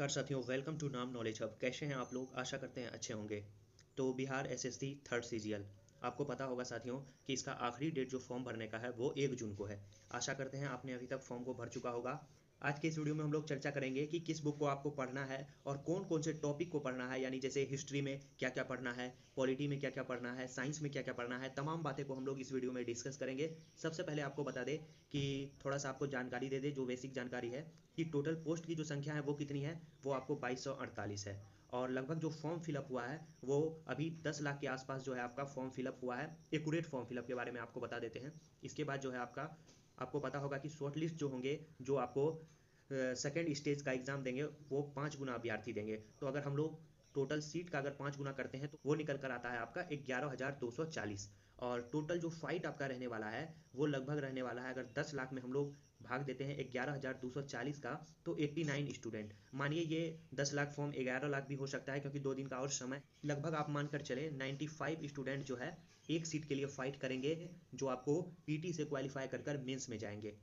नमस्कार साथियों, welcome to नाम नॉलेज हब। कैसे हैं आप लोग? आशा करते हैं अच्छे होंगे। तो बिहार एसएससी थर्ड सीजीएल, आपको पता होगा साथियों कि इसका आखिरी डेट जो फॉर्म भरने का है वो 1 जून को है। आशा करते हैं आपने अभी तक फॉर्म को भर चुका होगा। आज के इस वीडियो में हम लोग चर्चा करेंगे कि किस बुक को आपको पढ़ना है और कौन कौन से टॉपिक को पढ़ना है, यानी जैसे हिस्ट्री में क्या क्या पढ़ना है, पॉलिटी में क्या क्या पढ़ना है, साइंस में क्या क्या पढ़ना है। तमाम बातें को हम लोग इस वीडियो में डिस्कस करेंगे। सबसे पहले आपको बता दें कि थोड़ा सा आपको जानकारी दे दे, जो बेसिक जानकारी है कि टोटल पोस्ट की जो संख्या है वो कितनी है। वो आपको 2248 है और लगभग जो फॉर्म फिलअप हुआ है वो अभी 10 लाख के आसपास जो है आपका फॉर्म फिलअप हुआ है। एक्यूरेट फॉर्म फिलअप के बारे में आपको बता देते हैं। इसके बाद जो है आपको पता होगा कि शॉर्ट लिस्ट जो होंगे, जो आपको सेकेंड स्टेज का एग्जाम देंगे, वो 5 गुना अभ्यर्थी देंगे। तो अगर हम लोग टोटल सीट का अगर 5 गुना करते हैं तो वो निकल कर आता है आपका 11,240। और टोटल जो फाइट आपका रहने वाला है वो लगभग रहने वाला है, अगर 10 लाख में हम लोग भाग देते हैं 11,240 का, तो 89 स्टूडेंट। मानिए ये 10 लाख फॉर्म 11 लाख भी हो सकता है, क्योंकि 2 दिन का और समय। लगभग आप मानकर चले 95 स्टूडेंट जो है एक सीट के लिए फाइट करेंगे, जो आपको पीटी से क्वालिफाई कर कर मेंस में जाएंगे।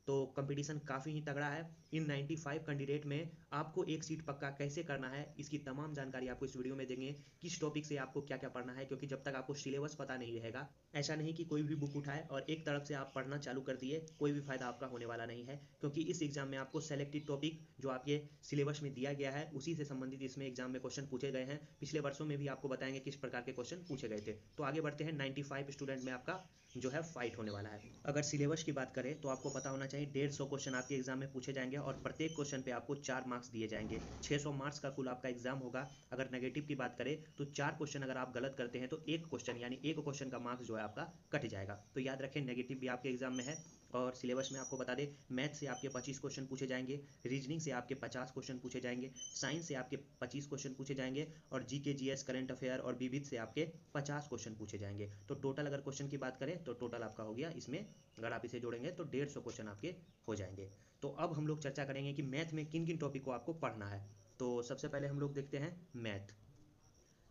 तो कंपटीशन काफ़ी ही तगड़ा है। इन 95 कैंडिडेट में आपको एक सीट पक्का कैसे करना है, इसकी तमाम जानकारी आपको इस वीडियो में देंगे। किस टॉपिक से आपको क्या क्या पढ़ना है, क्योंकि जब तक आपको सिलेबस पता नहीं रहेगा, ऐसा नहीं कि कोई भी बुक उठाए और एक तरफ से आप पढ़ना चालू कर दिए, कोई भी फायदा आपका होने वाला नहीं है। क्योंकि इस एग्जाम में आपको सेलेक्टेड टॉपिक जो आपके सिलेबस में दिया गया है उसी से संबंधित इसमें एग्जाम में क्वेश्चन पूछे गए हैं। पिछले वर्षों में भी आपको बताएंगे किस प्रकार के क्वेश्चन पूछे गए थे। तो आगे बढ़ते हैं। 95 स्टूडेंट में आपका जो है फाइट होने वाला है। अगर सिलेबस की बात करें तो आपको पता होना चाहिए 150 क्वेश्चन आपके एग्जाम में पूछे जाएंगे और प्रत्येक क्वेश्चन पे आपको 4 मार्क्स दिए जाएंगे। 600 मार्क्स का कुल आपका एग्जाम होगा। अगर नेगेटिव की बात करें तो 4 क्वेश्चन अगर आप गलत करते हैं तो एक क्वेश्चन यानी एक क्वेश्चन का मार्क्स जो है आपका कट जाएगा। तो याद रखें, नेगेटिव भी आपके एग्जाम में है। और सिलेबस में आपको बता दें, मैथ से आपके 25 क्वेश्चन पूछे जाएंगे, रीजनिंग से आपके 50 क्वेश्चन पूछे जाएंगे, साइंस से आपके 25 क्वेश्चन पूछे जाएंगे और जीके जीएस करंट अफेयर और विविध से आपके 50 क्वेश्चन पूछे जाएंगे। तो टोटल अगर क्वेश्चन की बात करें तो टोटल आपका हो गया, इसमें अगर आप इसे जोड़ेंगे तो 150 क्वेश्चन आपके हो जाएंगे। तो अब हम लोग चर्चा करेंगे कि मैथ में किन किन टॉपिक को आपको पढ़ना है। तो सबसे पहले हम लोग देखते हैं मैथ।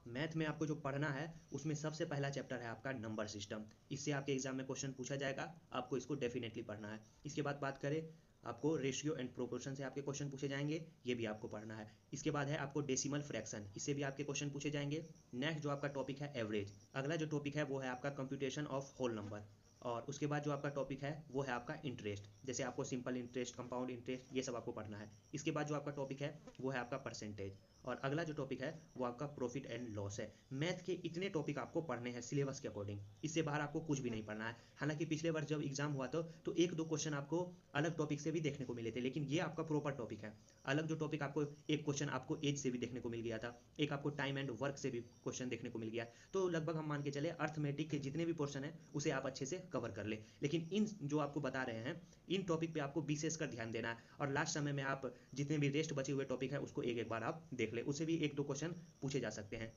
मैथ में आपको जो पढ़ना है उसमें सबसे पहला चैप्टर है आपका नंबर सिस्टम। इससे आपके एग्जाम में क्वेश्चन पूछा जाएगा, आपको इसको डेफिनेटली पढ़ना है। इसके बाद बात करें, आपको रेशियो एंड प्रोपोर्शन से आपके क्वेश्चन पूछे जाएंगे, ये भी आपको पढ़ना है। इसके बाद है आपको डेसिमल फ्रैक्शन, इससे भी आपके क्वेश्चन पूछे जाएंगे। नेक्स्ट जो आपका टॉपिक है एवरेज। अगला जो टॉपिक है वो है आपका कंप्यूटेशन ऑफ होल नंबर। और उसके बाद जो आपका टॉपिक है वो है आपका इंटरेस्ट, जैसे आपको सिंपल इंटरेस्ट, कंपाउंड इंटरेस्ट, ये सब आपको पढ़ना है। इसके बाद जो आपका टॉपिक है वो है आपका परसेंटेज। और अगला जो टॉपिक है वो आपका प्रॉफिट एंड लॉस है। मैथ के इतने टॉपिक आपको पढ़ने हैं सिलेबस के अकॉर्डिंग, इससे बाहर आपको कुछ भी नहीं पढ़ना है। हालांकि पिछले वर्ष जब एग्जाम हुआ तो एक दो क्वेश्चन आपको अलग टॉपिक से भी देखने को मिले थे, लेकिन ये आपका प्रॉपर टॉपिक है। अलग जो टॉपिक आपको, एक क्वेश्चन आपको एज से भी देखने को मिल गया था, एक आपको टाइम एंड वर्क से भी क्वेश्चन देखने को मिल गया। तो लगभग हम मान के चले अर्थमेटिक के जितने भी पोर्शन है उसे आप अच्छे से कवर कर ले। लेकिन इन जो आपको बता रहे हैं इन टॉपिक पे आपको विशेषकर ध्यान देना है, और लास्ट समय में आप जितने भी रेस्ट बचे हुए टॉपिक है उसको एक एक बार आप देख ले, उससे भी एक दो क्वेश्चन पूछे जा सकते हैं।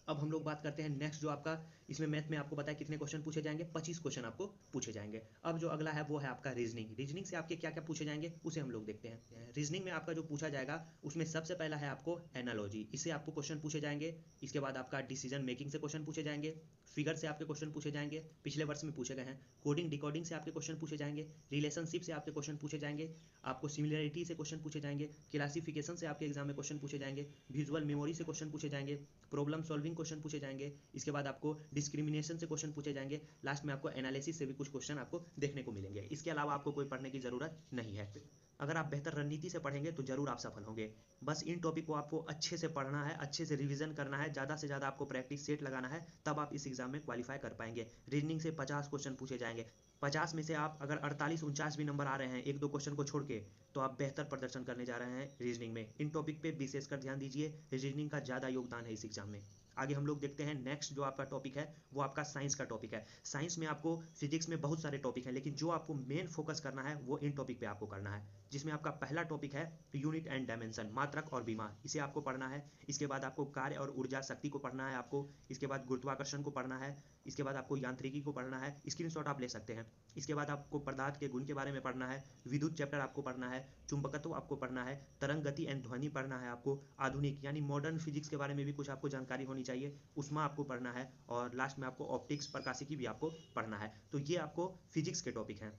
अब हम लोग बात करते हैं नेक्स्ट जो आपका, इसमें मैथ में आपको बताया कितने क्वेश्चन पूछे जाएंगे, 25 क्वेश्चन आपको पूछे जाएंगे। अब जो अगला है वो है आपका रीजनिंग। रीजनिंग से आपके क्या क्या पूछे जाएंगे उसे हम लोग देखते हैं। रीजनिंग में आपका जो पूछा जाएगा उसमें सबसे पहला है आपको एनालॉजी, इससे आपको क्वेश्चन पूछे जाएंगे। इसके बाद आपका डिसीजन मेकिंग से क्वेश्चन पूछे जाएंगे, फिगर से आपके क्वेश्चन पूछे जाएंगे, पिछले वर्ष में पूछे गए हैं। कोडिंग डिकोडिंग से आपके क्वेश्चन पूछे जाएंगे, रिलेशनशिप से आपके क्वेश्चन पूछे जाएंगे, आपको सिमिलरिटी से क्वेश्चन पूछे जाएंगे, क्लासिफिकेशन से आपके एग्जाम में क्वेश्चन पूछे जाएंगे, विजुअल मेमोरी से क्वेश्चन पूछे जाएंगे, प्रॉब्लम सॉल्विंग क्वेश्चन पूछे जाएंगे। इसके बाद आपको डिस्क्रिमिनेशन से क्वेश्चन पूछे जाएंगे। लास्ट में आपको एनालिसिस से भी कुछ क्वेश्चन आपको देखने को मिलेंगे। इसके अलावा आपको कोई पढ़ने की ज़रूरत नहीं है। अगर आप बेहतर रणनीति से पढ़ेंगे तो जरूर आप सफल होंगे। बस इन टॉपिक को आपको अच्छे से पढ़ना है, अच्छे से रिवीजन करना है, ज़्यादा से ज़्यादा आपको प्रैक्टिस सेट लगाना है, तब आप इस एग्जाम में क्वालिफाई कर पाएंगे। रीजनिंग से 50 क्वेश्चन पूछे जाएंगे। 50 में से आप अगर 48-49 भी नंबर आ रहे हैं एक दो क्वेश्चन को छोड़ के, तो आप बेहतर प्रदर्शन करने जा रहे हैं रीजनिंग में। इन टॉपिक पे विशेषकर ध्यान दीजिए, रीजनिंग का ज़्यादा योगदान है इस एग्जाम में। आगे हम लोग देखते हैं नेक्स्ट जो आपका टॉपिक है वो आपका साइंस का टॉपिक है। साइंस में आपको फिजिक्स में बहुत सारे टॉपिक हैं, लेकिन जो आपको मेन फोकस करना है वो इन टॉपिक पे आपको करना है, जिसमें आपका पहला टॉपिक है यूनिट एंड डायमेंशन, मात्रक और विमा, इसे आपको पढ़ना है। इसके बाद आपको कार्य और ऊर्जा शक्ति को पढ़ना है आपको। इसके बाद गुरुत्वाकर्षण को पढ़ना है। इसके बाद आपको यांत्रिकी को पढ़ना है, स्क्रीनशॉट आप ले सकते हैं। इसके बाद आपको पदार्थ के गुण के बारे में पढ़ना है, विद्युत चैप्टर आपको पढ़ना है, चुंबकत्व आपको पढ़ना है, तरंग गति एंड ध्वनि पढ़ना है आपको, आधुनिक यानी मॉडर्न फिजिक्स के बारे में भी कुछ आपको जानकारी होनी चाहिए, उसमें आपको पढ़ना है, और लास्ट में आपको ऑप्टिक्स प्रकाशिकी भी आपको पढ़ना है। तो ये आपको फिजिक्स के टॉपिक हैं,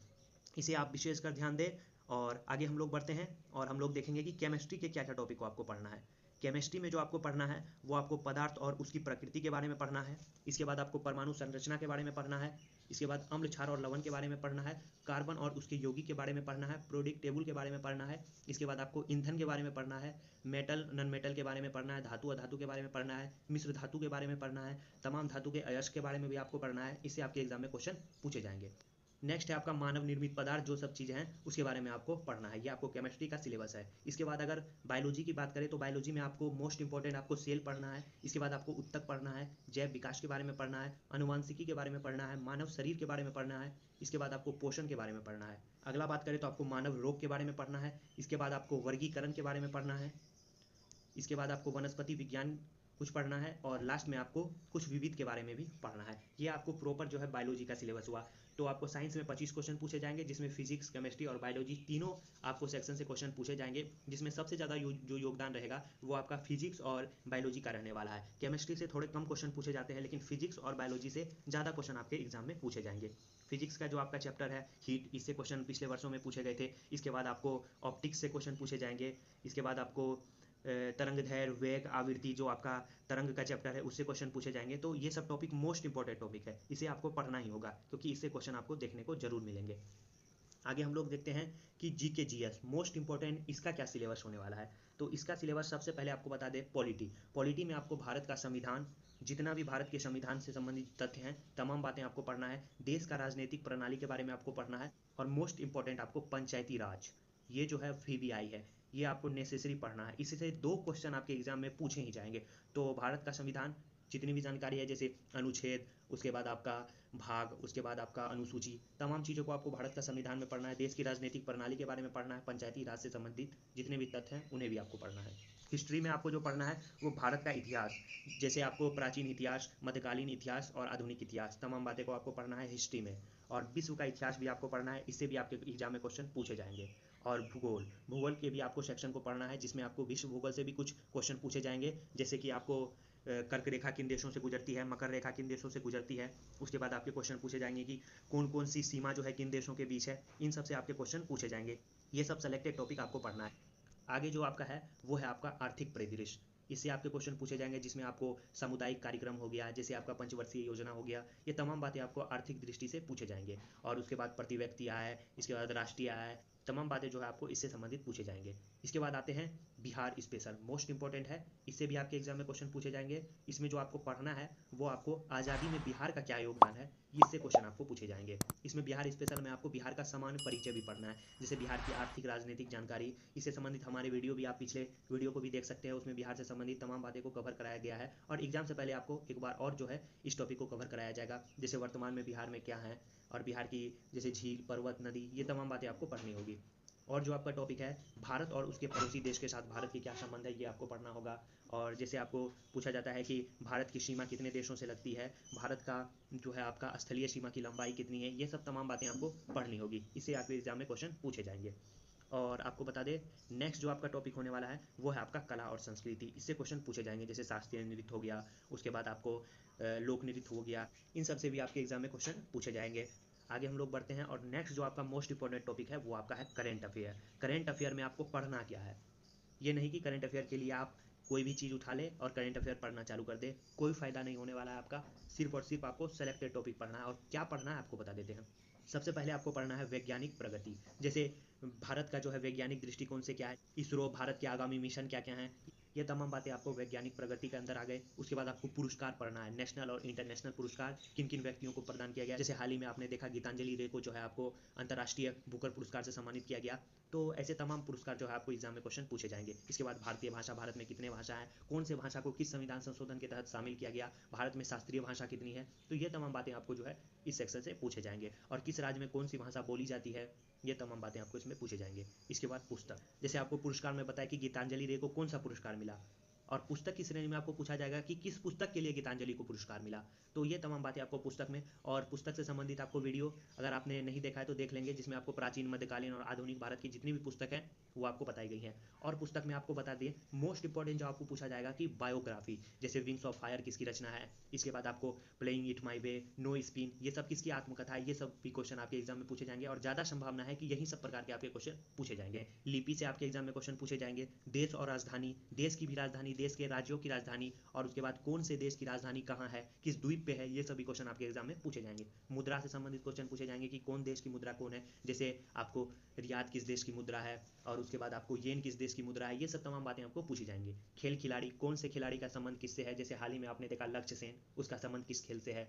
इसे आप विशेषकर ध्यान दें। और आगे हम लोग बढ़ते हैं और हम लोग देखेंगे कि केमिस्ट्री के क्या क्या टॉपिक को आपको पढ़ना है। केमिस्ट्री में जो आपको पढ़ना है वो आपको पदार्थ और उसकी प्रकृति के बारे में पढ़ना है। इसके बाद आपको परमाणु संरचना के बारे में पढ़ना है। इसके बाद अम्ल, क्षार और लवण के बारे में पढ़ना है। कार्बन और उसके यौगिक के बारे में पढ़ना है। प्रोडिक टेबल के बारे में पढ़ना है। इसके बाद आपको ईंधन के बारे में पढ़ना है। मेटल, नॉन मेटल के बारे में पढ़ना है। धातु, अधातु के बारे में पढ़ना है। मिश्र धातु के बारे में पढ़ना है। तमाम धातु के अयस्क के बारे में भी आपको पढ़ना है। इससे आपके एग्जाम में क्वेश्चन पूछे जाएंगे। नेक्स्ट है आपका मानव निर्मित पदार्थ, जो सब चीज़ें हैं उसके बारे में आपको पढ़ना है। ये आपको केमिस्ट्री का सिलेबस है। इसके बाद अगर बायोलॉजी की बात करें तो बायोलॉजी में आपको मोस्ट इंपॉर्टेंट आपको सेल पढ़ना है। इसके बाद आपको उत्तक पढ़ना है। जैव विकास के बारे में पढ़ना है। आनुवंशिकी के बारे में पढ़ना है। मानव शरीर के बारे में पढ़ना है। इसके बाद आपको पोषण के बारे में पढ़ना है। अगला बात करें तो आपको मानव रोग के बारे में पढ़ना है। इसके बाद आपको वर्गीकरण के बारे में पढ़ना है। इसके बाद आपको वनस्पति विज्ञान कुछ पढ़ना है और लास्ट में आपको कुछ विविध के बारे में भी पढ़ना है। ये आपको प्रॉपर जो है बायोलॉजी का सिलेबस हुआ। तो आपको साइंस में 25 क्वेश्चन पूछे जाएंगे, जिसमें फिजिक्स, केमिस्ट्री और बायोलॉजी तीनों आपको सेक्शन से क्वेश्चन पूछे जाएंगे, जिसमें सबसे ज़्यादा जो योगदान रहेगा वो आपका फिजिक्स और बायोलॉजी का रहने वाला है। केमिस्ट्री से थोड़े कम क्वेश्चन पूछे जाते हैं, लेकिन फिजिक्स और बायोलॉजी से ज़्यादा क्वेश्चन आपके एग्जाम में पूछे जाएंगे। फिजिक्स का जो आपका चैप्टर है हीट, इससे क्वेश्चन पिछले वर्षों में पूछे गए थे। इसके बाद आपको ऑप्टिक्स से क्वेश्चन पूछे जाएंगे। इसके बाद आपको तरंग दैर्घ्य, वेग, आवृत्ति, जो आपका तरंग का चैप्टर है उससे क्वेश्चन पूछे जाएंगे। तो ये सब टॉपिक मोस्ट इंपॉर्टेंट टॉपिक है, इसे आपको पढ़ना ही होगा, क्योंकि इससे क्वेश्चन आपको देखने को जरूर मिलेंगे। आगे हम लोग देखते हैं कि जीके जीएस मोस्ट इंपॉर्टेंट, इसका क्या सिलेबस होने वाला है। तो इसका सिलेबस सबसे पहले आपको बता दें, पॉलिटी में आपको भारत का संविधान, जितना भी भारत के संविधान से संबंधित तथ्य हैं तमाम बातें आपको पढ़ना है। देश का राजनीतिक प्रणाली के बारे में आपको पढ़ना है। और मोस्ट इंपॉर्टेंट आपको पंचायती राज, ये जो है VVI है, ये आपको नेसेसरी पढ़ना है। इससे 2 क्वेश्चन आपके एग्जाम में पूछे ही जाएंगे। तो भारत का संविधान जितनी भी जानकारी है, जैसे अनुच्छेद, उसके बाद आपका भाग, उसके बाद आपका अनुसूची, तमाम चीज़ों को आपको भारत का संविधान में पढ़ना है। देश की राजनीतिक प्रणाली के बारे में पढ़ना है। पंचायती राज से संबंधित जितने भी तथ्य हैं उन्हें भी आपको पढ़ना है। हिस्ट्री में आपको जो पढ़ना है वो भारत का इतिहास, जैसे आपको प्राचीन इतिहास, मध्यकालीन इतिहास और आधुनिक इतिहास, तमाम बातें को आपको पढ़ना है हिस्ट्री में। और विश्व का इतिहास भी आपको पढ़ना है, इससे भी आपके एग्जाम में क्वेश्चन पूछे जाएंगे। और भूगोल के भी आपको सेक्शन को पढ़ना है, जिसमें आपको विश्व भूगोल से भी कुछ क्वेश्चन पूछे जाएंगे, जैसे कि आपको कर्क रेखा किन देशों से गुजरती है, मकर रेखा किन देशों से गुजरती है। उसके बाद आपके क्वेश्चन पूछे जाएंगे कि कौन कौन सी सीमा जो है किन देशों के बीच है। इन सब से आपके क्वेश्चन पूछे जाएंगे। ये सब सेलेक्टेड टॉपिक आपको पढ़ना है। आगे जो आपका है वो है आपका आर्थिक परिदृश्य, इससे आपके क्वेश्चन पूछे जाएंगे, जिसमें आपको सामुदायिक कार्यक्रम हो गया, जैसे आपका पंचवर्षीय योजना हो गया, ये तमाम बातें आपको आर्थिक दृष्टि से पूछे जाएंगे। और उसके बाद प्रति व्यक्ति आय, इसके बाद राष्ट्रीय आय, तमाम बातें जो है आपको इससे संबंधित पूछे जाएंगे। इसके बाद आते हैं बिहार स्पेशल, मोस्ट इंपॉर्टेंट है, इससे भी आपके एग्जाम में क्वेश्चन पूछे जाएंगे। इसमें जो आपको पढ़ना है वो आपको आज़ादी में बिहार का क्या योगदान है, इससे क्वेश्चन आपको पूछे जाएंगे। इसमें बिहार स्पेशल में आपको बिहार का सामान्य परिचय भी पढ़ना है, जैसे बिहार की आर्थिक राजनीतिक जानकारी, इससे संबंधित हमारे वीडियो भी, आप पिछले वीडियो को भी देख सकते हैं, उसमें बिहार से संबंधित तमाम बातें को कवर कराया गया है। और एग्जाम से पहले आपको एक बार और जो है इस टॉपिक को कवर कराया जाएगा, जैसे वर्तमान में बिहार में क्या है, और बिहार की जैसे झील, पर्वत, नदी, ये तमाम बातें आपको पढ़नी होगी। और जो आपका टॉपिक है भारत और उसके पड़ोसी देश के साथ भारत की क्या संबंध है, ये आपको पढ़ना होगा। और जैसे आपको पूछा जाता है कि भारत की सीमा कितने देशों से लगती है, भारत का जो है आपका स्थलीय सीमा की लंबाई कितनी है, ये सब तमाम बातें आपको पढ़नी होगी। इससे आपके एग्जाम में क्वेश्चन पूछे जाएंगे। और आपको बता दें, नेक्स्ट जो आपका टॉपिक होने वाला है वो है आपका कला और संस्कृति, इससे क्वेश्चन पूछे जाएंगे, जैसे शास्त्रीय नृत्य हो गया, उसके बाद आपको लोक नृत्य हो गया, इन सब से भी आपके एग्जाम में क्वेश्चन पूछे जाएंगे। आगे हम लोग बढ़ते हैं और नेक्स्ट जो आपका मोस्ट इंपॉर्टेंट टॉपिक है वो आपका है करेंट अफेयर। करेंट अफेयर में आपको पढ़ना क्या है, ये नहीं कि करंट अफेयर के लिए आप कोई भी चीज़ उठा ले और करंट अफेयर पढ़ना चालू कर दे, कोई फ़ायदा नहीं होने वाला है आपका। सिर्फ और सिर्फ आपको सेलेक्टेड टॉपिक पढ़ना है। और क्या पढ़ना है आपको बता देते हैं। सबसे पहले आपको पढ़ना है वैज्ञानिक प्रगति, जैसे भारत का जो है वैज्ञानिक दृष्टिकोण से क्या है, इसरो, भारत के आगामी मिशन क्या क्या हैं, ये तमाम बातें आपको वैज्ञानिक प्रगति के अंदर आ गए। उसके बाद आपको पुरस्कार पढ़ना है, नेशनल और इंटरनेशनल पुरस्कार किन किन व्यक्तियों को प्रदान किया गया। जैसे हाल ही में आपने देखा गीतांजलि रे को जो है आपको अंतर्राष्ट्रीय बुकर पुरस्कार से सम्मानित किया गया। तो ऐसे तमाम पुरस्कार जो है आपको एग्जाम में क्वेश्चन पूछे जाएंगे। इसके बाद भारतीय भाषा, भारत में कितने भाषा है, कौन से भाषा को किस संविधान संशोधन के तहत शामिल किया गया, भारत में शास्त्रीय भाषा कितनी है, तो ये तमाम बातें आपको जो है इस सेक्शन से पूछे जाएंगे। और किस राज्य में कौन सी भाषा बोली जाती है, ये तमाम बातें आपको इसमें पूछे जाएंगे। इसके बाद पुस्तक, जैसे आपको पुरस्कार में बताया कि गीतांजलि रे को कौन सा पुरस्कार मिला, और पुस्तक की श्रेणी में आपको पूछा जाएगा कि किस पुस्तक के लिए गीतांजलि को पुरस्कार मिला। तो ये तमाम बातें आपको पुस्तक में, और पुस्तक से संबंधित आपको वीडियो अगर आपने नहीं देखा है तो देख लेंगे, जिसमें आपको प्राचीन, मध्यकालीन और आधुनिक भारत की जितनी भी पुस्तक है वो आपको बताई गई हैं। और पुस्तक में आपको बता दिए मोस्ट इंपॉर्टेंट जो आपको पूछा जाएगा कि बायोग्राफी, जैसे विंग्स ऑफ फायर किसकी रचना है, इसके बाद आपको playing it my way, no spin, ये सब किसकी आत्मकथा है, ये सब भी क्वेश्चन आपके एग्जाम में पूछे जाएंगे। और ज़्यादा संभावना है कि यही सब प्रकार के आपके क्वेश्चन पूछे जाएंगे। लिपि से आपके एग्जाम में क्वेश्चन पूछे जाएंगे, देश और राजधानी, देश की भी राजधानी, देश के राज्यों की राजधानी, और उसके बाद कौन से देश की राजधानी कहाँ है, किस द्वीप पे है, ये सभी क्वेश्चन आपके एग्जाम में पूछे जाएंगे। मुद्रा से संबंधित क्वेश्चन पूछे जाएंगे कि कौन देश की मुद्रा कौन है, जैसे आपको रियाद किस देश की मुद्रा है, और उसके बाद आपको येन किस देश की मुद्रा है, ये सब तमाम बातें आपको पूछी जाएंगी। खेल खिलाड़ी, कौन से खिलाड़ी का संबंध किससे है, जैसे हाल ही में आपने देखा लक्ष्य सेन, उसका संबंध किस खेल से है।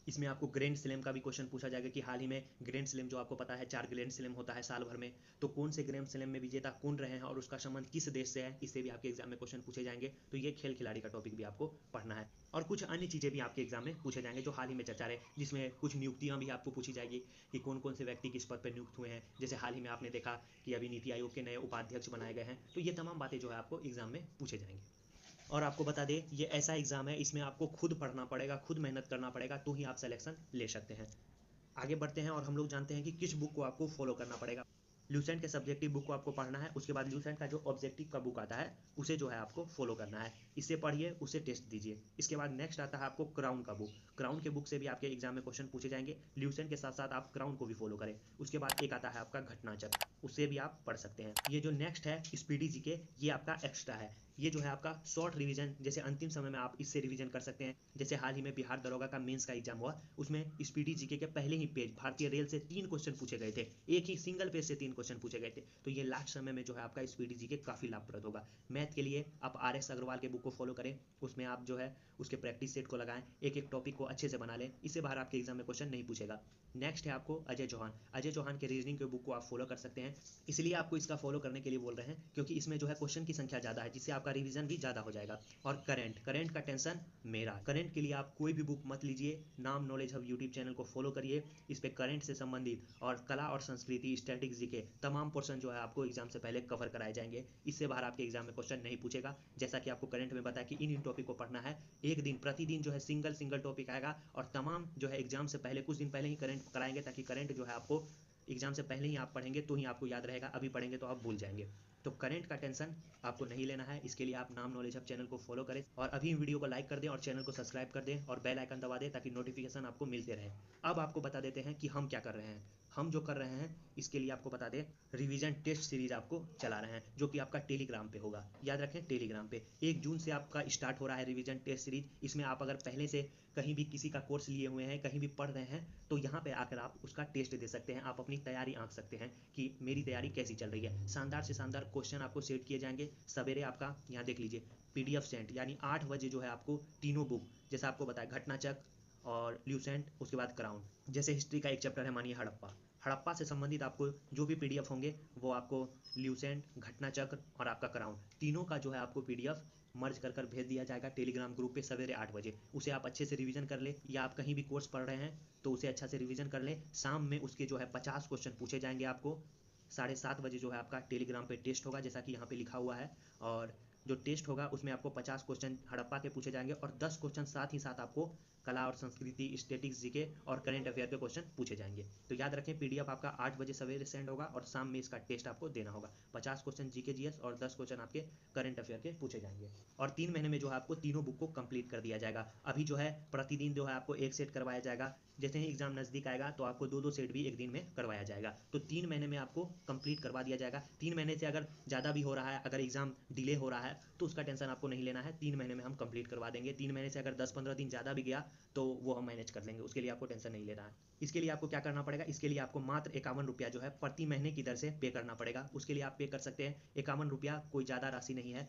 इसमें आपको ग्रैंड स्लैम का भी क्वेश्चन पूछा जाएगा कि हाल ही में ग्रैंड स्लैम, जो आपको पता है 4 ग्रैंड स्लैम होता है साल भर में, तो कौन से ग्रैंड स्लैम में विजेता कौन रहे हैं और उसका संबंध किस देश से है, इससे भी आपके एग्जाम में क्वेश्चन पूछे जाएंगे। तो ये खेल खिलाड़ी का टॉपिक भी आपको पढ़ना है। और कुछ अन्य चीज़ें भी आपके एग्जाम में पूछे जाएंगे जो हाल ही में चर्चा रहे, जिसमें कुछ नियुक्तियां भी आपको पूछी जाएगी कि कौन कौन से व्यक्ति किस पद पर नियुक्त हुए हैं। जैसे हाल ही में आपने देखा कि अभी नीति आयोग के नए उपाध्यक्ष बनाए गए हैं। तो ये तमाम बातें जो है आपको एग्जाम में पूछे जाएंगे। और आपको बता दें, ये ऐसा एग्जाम है, इसमें आपको खुद पढ़ना पड़ेगा, खुद मेहनत करना पड़ेगा, तो ही आप सिलेक्शन ले सकते हैं। आगे बढ़ते हैं और हम लोग जानते हैं कि किस बुक को आपको फॉलो करना पड़ेगा। ल्यूसेंट के सब्जेक्टिव बुक को आपको पढ़ना है। उसके बाद ल्यूसेंट का जो ऑब्जेक्टिव का बुक आता है उसे जो है आपको फॉलो करना है। इसे पढ़िए, उसे टेस्ट दीजिए। इसके बाद नेक्स्ट आता है आपको क्राउन का बुक। क्राउन के बुक से भी आपके एग्जाम में क्वेश्चन पूछे जाएंगे। ल्यूसेंट के साथ साथ आप क्राउन को भी फॉलो करें। उसके बाद एक आता है आपका घटनाचक्र, उससे भी आप पढ़ सकते हैं। ये जो नेक्स्ट है स्पीडी जीके, ये आपका एक्स्ट्रा है। ये जो है आपका शॉर्ट रिवीजन, जैसे अंतिम समय में आप इससे रिवीजन कर सकते हैं। जैसे हाल ही में बिहार दरोगा का मेंस का एग्जाम हुआ, उसमें स्पीडी जीके के पहले ही पेज भारतीय रेल से 3 क्वेश्चन पूछे गए थे। एक ही सिंगल पेज से 3 क्वेश्चन पूछे गए थे। तो ये लास्ट समय में जो है आपका स्पीडी जीके काफ़ी लाभप्रद होगा। मैथ के लिए आप RS अग्रवाल के बुक को फॉलो करें। उसमें आप जो है उसके प्रैक्टिस सेट को लगाएं, एक एक टॉपिक को अच्छे से बना लें। इससे बाहर आपके एग्जाम में क्वेश्चन नहीं पूछेगा। नेक्स्ट है आपको अजय चौहान। अजय चौहान के रीजनिंग के बुक को आप फॉलो कर सकते हैं। इसलिए आपको इसका फॉलो करने के लिए बोल रहे हैं क्योंकि इसमें जो है क्वेश्चन की संख्या ज़्यादा है, जिससे आपका रिवीजन भी ज़्यादा हो जाएगा। और करंट का टेंशन मेरा। करंट के लिए आप कोई भी बुक मत लीजिए, नाम नॉलेज हब यूट्यूब चैनल को फॉलो करिए। इस पे करंट से संबंधित और कला और संस्कृति, स्टैटिक्स जीके तमाम पोर्शन जो है आपको एग्जाम से पहले कवर कराए जाएंगे। इससे बाहर आपके एग्जाम में क्वेश्चन नहीं पूछेगा। जैसा कि आपको करंट में बताया कि इन टॉपिक को पढ़ना है। एक दिन प्रतिदिन जो है सिंगल टॉपिक आएगा, और तमाम जो है एग्जाम से पहले कुछ दिन पहले ही करंट कराएंगे, ताकि करंट जो है आपको एग्जाम से पहले ही आप पढ़ेंगे तो ही आपको याद रहेगा। अभी पढ़ेंगे तो आप भूल जाएंगे। तो करंट का टेंशन आपको नहीं लेना है। इसके लिए आप नाम नॉलेज हब चैनल को फॉलो करें, और अभी वीडियो को लाइक कर दें और चैनल को सब्सक्राइब कर दें और बेल आइकन दबा दें, ताकि नोटिफिकेशन आपको मिलते रहे। अब आपको बता देते हैं कि हम क्या कर रहे हैं। हम जो कर रहे हैं इसके लिए आपको बता दें, रिवीजन टेस्ट सीरीज आपको चला रहे हैं, जो कि आपका टेलीग्राम पे होगा। याद रखें, टेलीग्राम पे 1 जून से आपका स्टार्ट हो रहा है रिवीजन टेस्ट सीरीज। इसमें आप अगर पहले से कहीं भी किसी का कोर्स लिए हुए हैं, कहीं भी पढ़ रहे हैं, तो यहाँ पे आकर आप उसका टेस्ट दे सकते हैं। आप अपनी तैयारी आंक सकते हैं कि मेरी तैयारी कैसी चल रही है। शानदार से शानदार क्वेश्चन आपको सेट किए जाएंगे। सवेरे आपका यहाँ देख लीजिए PDF सेंट, यानी 8 बजे जो है आपको तीनों बुक, जैसा आपको बताया घटनाचक्र और ल्यूसेंट, उसके बाद क्राउन। जैसे हिस्ट्री का एक चैप्टर है, मानिए हड़प्पा, हड़प्पा से संबंधित आपको जो भी PDF होंगे वो आपको ल्यूसेंट, घटनाचक्र और आपका क्राउन, तीनों का जो है आपको PDF मर्ज कर भेज दिया जाएगा टेलीग्राम ग्रुप पे सवेरे 8 बजे। उसे आप अच्छे से रिवीजन कर ले, या आप कहीं भी कोर्स पढ़ रहे हैं तो उसे अच्छा से रिवीजन कर ले। शाम में उसके जो है 50 क्वेश्चन पूछे जाएंगे आपको। 7:30 बजे जो है आपका टेलीग्राम पे टेस्ट होगा, जैसा कि यहाँ पे लिखा हुआ है। और जो टेस्ट होगा उसमें आपको 50 क्वेश्चन हड़प्पा के पूछे जाएंगे, और 10 क्वेश्चन साथ ही साथ आपको कला और संस्कृति, स्टैटिक्स जीके और करंट अफेयर के क्वेश्चन पूछे जाएंगे। तो याद रखें, PDF आपका 8 बजे सवेरे सेंड होगा, और शाम में इसका टेस्ट आपको देना होगा। 50 क्वेश्चन जीके जीएस और 10 क्वेश्चन आपके करंट अफेयर के पूछे जाएंगे। और 3 महीने में जो है आपको तीनों बुक को कंप्लीट कर दिया जाएगा। अभी जो है प्रतिदिन जो है आपको 1 सेट करवाया जाएगा। जैसे ही एग्जाम नजदीक आएगा तो आपको 2-2 सेट भी एक दिन में करवाया जाएगा। तो 3 महीने में आपको कंप्लीट करवा दिया जाएगा। 3 महीने से अगर ज़्यादा भी हो रहा है, अगर एग्जाम डिले हो रहा है, तो उसका टेंशन आपको नहीं लेना है। 3 महीने में हम कंप्लीट करवा देंगे। 3 महीने से अगर 10-15 दिन ज़्यादा भी गया तो वो हम मैनेज कर लेंगे, उसके लिए आपको टेंशन नहीं लेना है। इसके लिए आपको क्या करना पड़ेगा, इसके लिए आपको मात्र 51 रुपया जो है प्रति महीने की दर से पे करना पड़ेगा। उसके लिए आप पे कर सकते हैं 51 रुपया, कोई ज़्यादा राशि नहीं है।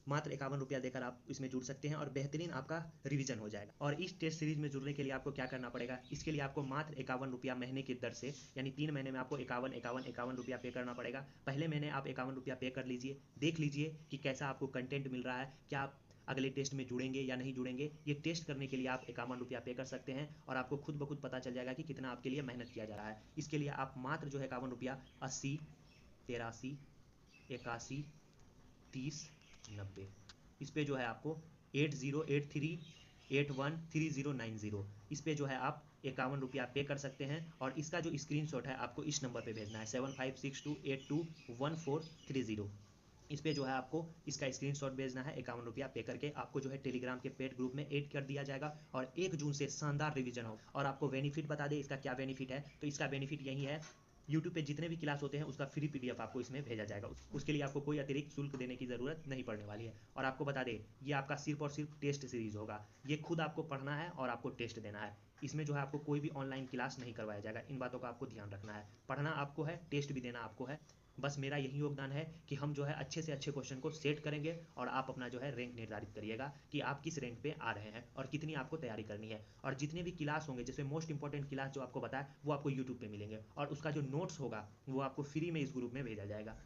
मात्र 51 रुपया देकर आप इसमें जुड़ सकते हैं, और बेहतरीन आपका रिवीजन हो जाएगा। और इस टेस्ट सीरीज में जुड़ने के लिए आपको क्या करना पड़ेगा, इसके लिए आपको मात्र 51 रुपया महीने की दर से, यानी 3 महीने में आपको 51 रुपया पे करना पड़ेगा। पहले महीने आप 51 रुपया पे कर लीजिए, देख लीजिए कि कैसा आपको कंटेंट मिल रहा है, क्या आप अगले टेस्ट में जुड़ेंगे या नहीं जुड़ेंगे। ये टेस्ट करने के लिए आप 51 रुपया पे कर सकते हैं, और आपको खुद ब खुद पता चल जाएगा कि कितना आपके लिए मेहनत किया जा रहा है। इसके लिए आप मात्र जो है 51 रुपया 80, 83, 81, 30, 90 इस पर जो है आपको 8083813090 इस पर जो है आप 51 रुपया पे कर सकते हैं। और इसका जो स्क्रीनशॉट है आपको इस नंबर पे भेजना है 7562821430। इस पे जो है आपको इसका स्क्रीनशॉट भेजना है 51 रुपया पे करके। आपको जो है टेलीग्राम के पेड ग्रुप में ऐड कर दिया जाएगा और 1 जून से शानदार रिवीजन हो। और आपको बेनिफिट बता दें इसका क्या बेनिफिट है, तो इसका बेनिफिट यही है, यूट्यूब पे जितने भी क्लास होते हैं उसका फ्री पीडीएफ आपको इसमें भेजा जाएगा। उसके लिए आपको कोई अतिरिक्त शुल्क देने की ज़रूरत नहीं पड़ने वाली है। और आपको बता दें ये आपका सिर्फ और सिर्फ टेस्ट सीरीज होगा, ये खुद आपको पढ़ना है और आपको टेस्ट देना है। इसमें जो है आपको कोई भी ऑनलाइन क्लास नहीं करवाया जाएगा, इन बातों का आपको ध्यान रखना है। पढ़ना आपको है, टेस्ट भी देना आपको है। बस मेरा यही योगदान है कि हम जो है अच्छे से अच्छे क्वेश्चन को सेट करेंगे और आप अपना जो है रैंक निर्धारित करिएगा कि आप किस रैंक पे आ रहे हैं और कितनी आपको तैयारी करनी है। और जितने भी क्लास होंगे, जैसे मोस्ट इंपॉर्टेंट क्लास जो आपको बताया वो आपको यूट्यूब पे मिलेंगे और उसका जो नोट्स होगा वो आपको फ्री में इस ग्रुप में भेजा जाएगा।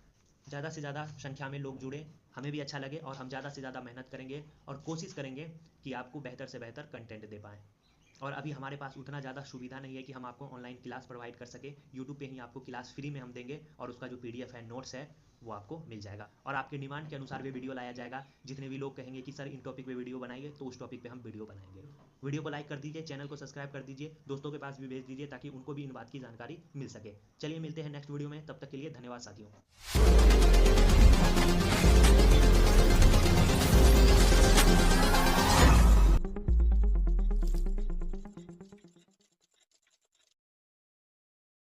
ज़्यादा से ज़्यादा संख्या में लोग जुड़े, हमें भी अच्छा लगे और हम ज़्यादा से ज़्यादा मेहनत करेंगे और कोशिश करेंगे कि आपको बेहतर से बेहतर कंटेंट दे पाएँ। और अभी हमारे पास उतना ज़्यादा सुविधा नहीं है कि हम आपको ऑनलाइन क्लास प्रोवाइड कर सके। यूट्यूब पे ही आपको क्लास फ्री में हम देंगे और उसका जो पीडीएफ है, नोट्स है, वो आपको मिल जाएगा। और आपके डिमांड के अनुसार भी वीडियो लाया जाएगा। जितने भी लोग कहेंगे कि सर इन टॉपिक पे वीडियो बनाइए, तो उस टॉपिक पे हम वीडियो बनाएंगे। वीडियो को लाइक कर दीजिए, चैनल को सब्सक्राइब कर दीजिए, दोस्तों के पास भी भेज दीजिए ताकि उनको भी इन बात की जानकारी मिल सके। चलिए मिलते हैं नेक्स्ट वीडियो में, तब तक के लिए धन्यवाद साथियों।